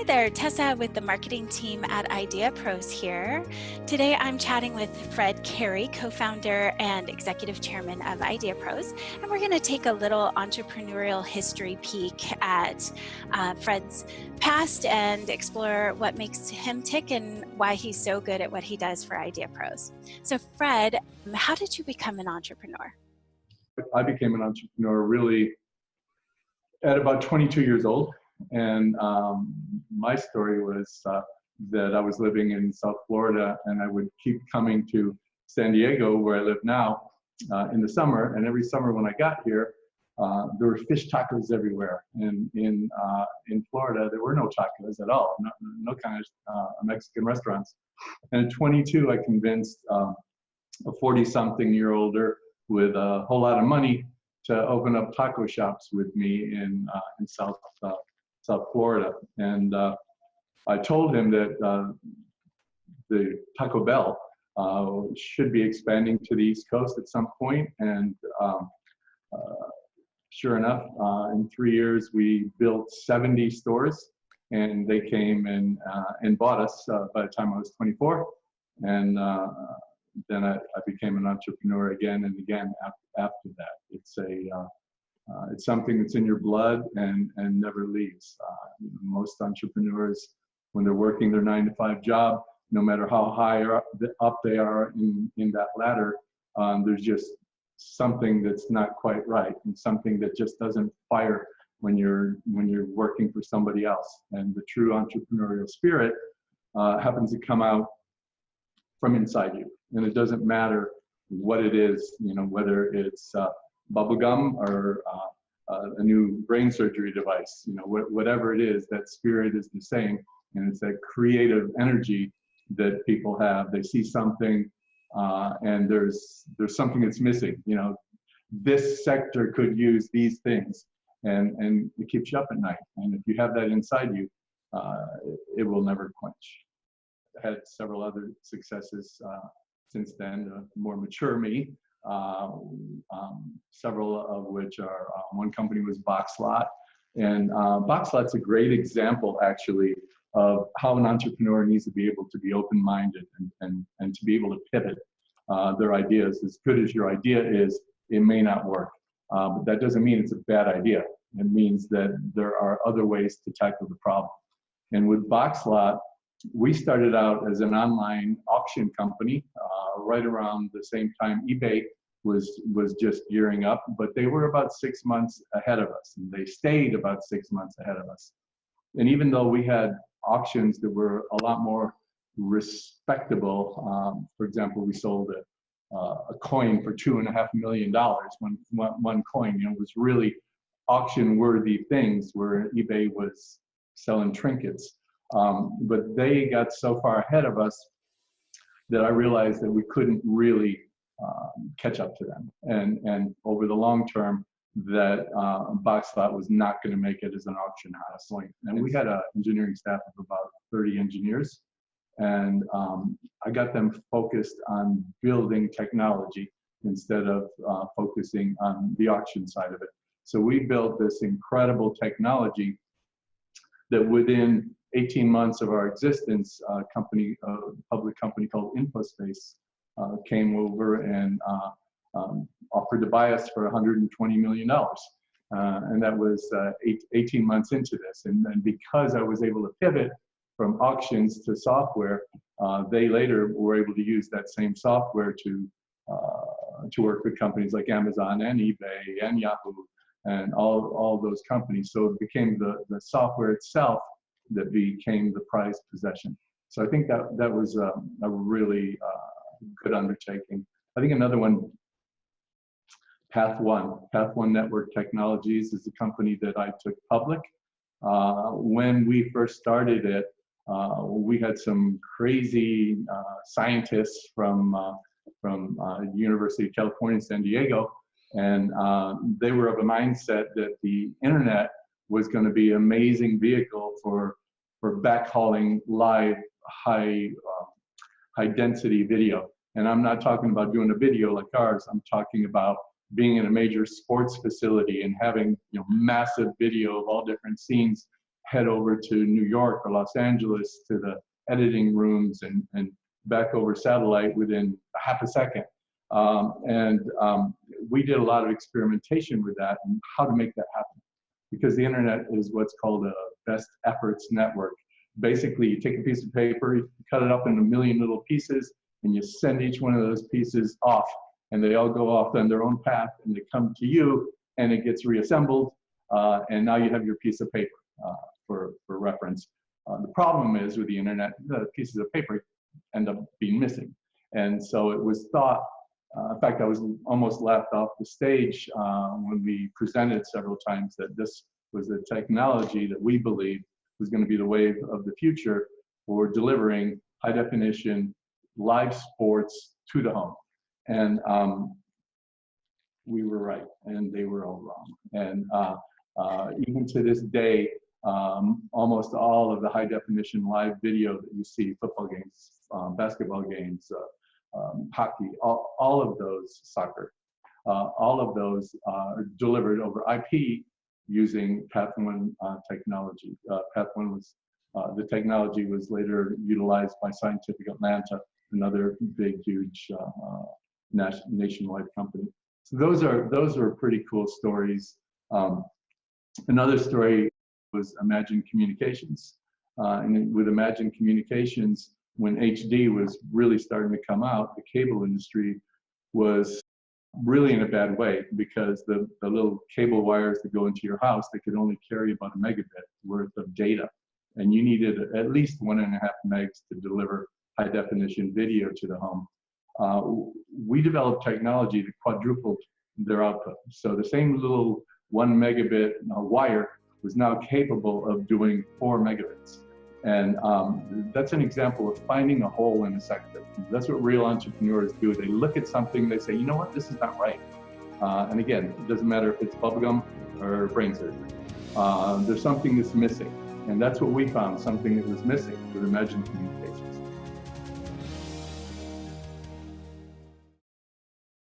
Hi there, Tessa with the marketing team at IdeaPros here. Today I'm chatting with Cary, co-founder and executive chairman of IdeaPros, and we're going to take a little entrepreneurial history peek at Fred's past and explore what makes him tick and why he's so good at what he does for IdeaPros. So Fred, how did you become an entrepreneur? I became an entrepreneur really at about 22 years old. And my story was that I was living in South Florida, and I would keep coming to San Diego, where I live now, in the summer. And every summer when I got here, there were fish tacos everywhere. And in Florida, there were no tacos at all, no kind of Mexican restaurants. And at 22, I convinced a 40-something-year-older with a whole lot of money to open up taco shops with me in South Florida. And I told him that the Taco Bell should be expanding to the East Coast at some point. And sure enough, in 3 years, we built 70 stores, and they came and bought us by the time I was 24. And then I became an entrepreneur again and again after that. It's something that's in your blood and never leaves. Most entrepreneurs, when they're working their 9-to-5 job, no matter how high up they are in that ladder, there's just something that's not quite right, and something that just doesn't fire when you're working for somebody else. And the true entrepreneurial spirit happens to come out from inside you, and it doesn't matter what it is, whether it's bubblegum or a new brain surgery device, whatever it is, that spirit is the same. And it's that creative energy that people have. They see something and there's something that's missing. This sector could use these things, and it keeps you up at night. And if you have that inside you, it will never quench. I had several other successes since then, more mature me. Several of which are, one company was Boxlot, and Boxlot's a great example actually of how an entrepreneur needs to be able to be open-minded and to be able to pivot their ideas. As good as your idea is, it may not work, but that doesn't mean it's a bad idea. It means that there are other ways to tackle the problem. And with Boxlot, we started out as an online auction company right around the same time eBay was just gearing up, but they were about 6 months ahead of us, and they stayed about 6 months ahead of us. And even though we had auctions that were a lot more respectable, for example, we sold a coin for $2.5 million. One coin, was really auction-worthy things, where eBay was selling trinkets. But they got so far ahead of us that I realized that we couldn't really catch up to them. And over the long term, that Boxlot was not going to make it as an auction house. And we had an engineering staff of about 30 engineers. And I got them focused on building technology instead of focusing on the auction side of it. So we built this incredible technology that within 18 months of our existence, a public company called InfoSpace came over and offered to buy us for $120 million. And that was 18 months into this. And because I was able to pivot from auctions to software, they later were able to use that same software to work with companies like Amazon and eBay and Yahoo and all those companies. So it became the software itself that became the prized possession. So I think that was a really good undertaking. I think another one, Path One Network Technologies, is the company that I took public. When we first started it, we had some crazy scientists from University of California, San Diego, and they were of a mindset that the internet was going to be an amazing vehicle for backhauling live high density video. And I'm not talking about doing a video like ours. I'm talking about being in a major sports facility and having massive video of all different scenes head over to New York or Los Angeles to the editing rooms and back over satellite within a half a second. We did a lot of experimentation with that and how to make that happen. Because the internet is what's called a best efforts network. Basically, you take a piece of paper, you cut it up into a million little pieces, and you send each one of those pieces off, and they all go off on their own path, and they come to you, and it gets reassembled, and now you have your piece of paper for reference. The problem is with the internet, the pieces of paper end up being missing. And so it was thought, in fact, I was almost laughed off the stage when we presented several times that this was the technology that we believed was going to be the wave of the future for delivering high definition live sports to the home. And we were right, and they were all wrong. And even to this day, almost all of the high definition live video that you see, football games, basketball games, hockey, all of those, soccer, all of those are delivered over IP using Path 1 technology. Path 1 was, the technology was later utilized by Scientific Atlanta, another big, huge nationwide company. So those are pretty cool stories. Another story was Imagine Communications. And with Imagine Communications, when HD was really starting to come out, the cable industry was really in a bad way because the little cable wires that go into your house, they could only carry about a megabit worth of data. And you needed at least 1.5 megs to deliver high definition video to the home. We developed technology that quadrupled their output. So the same little 1 megabit wire was now capable of doing 4 megabits. And that's an example of finding a hole in the sector. That's what real entrepreneurs do. They look at something, they say, you know what, this is not right. And again, it doesn't matter if it's bubblegum or brain surgery. There's something that's missing. And that's what we found, something that was missing with Imagine Communications.